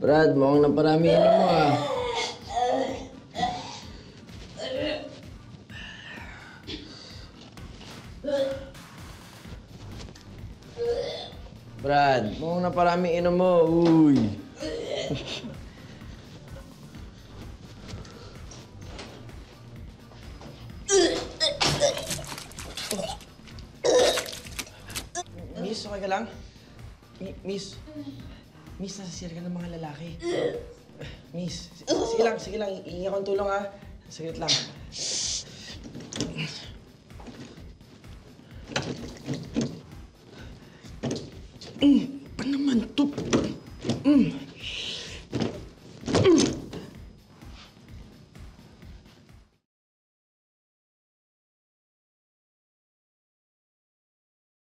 Brad, mukhang naparamihin mo ah. Brad, mukhang naparamihin mo. Uy. Miss, okay ka lang? Miss. Miss, nasasira ka ng mga lalaki. Miss, sige lang. Iingi akong tulong, ha? Saglit lang.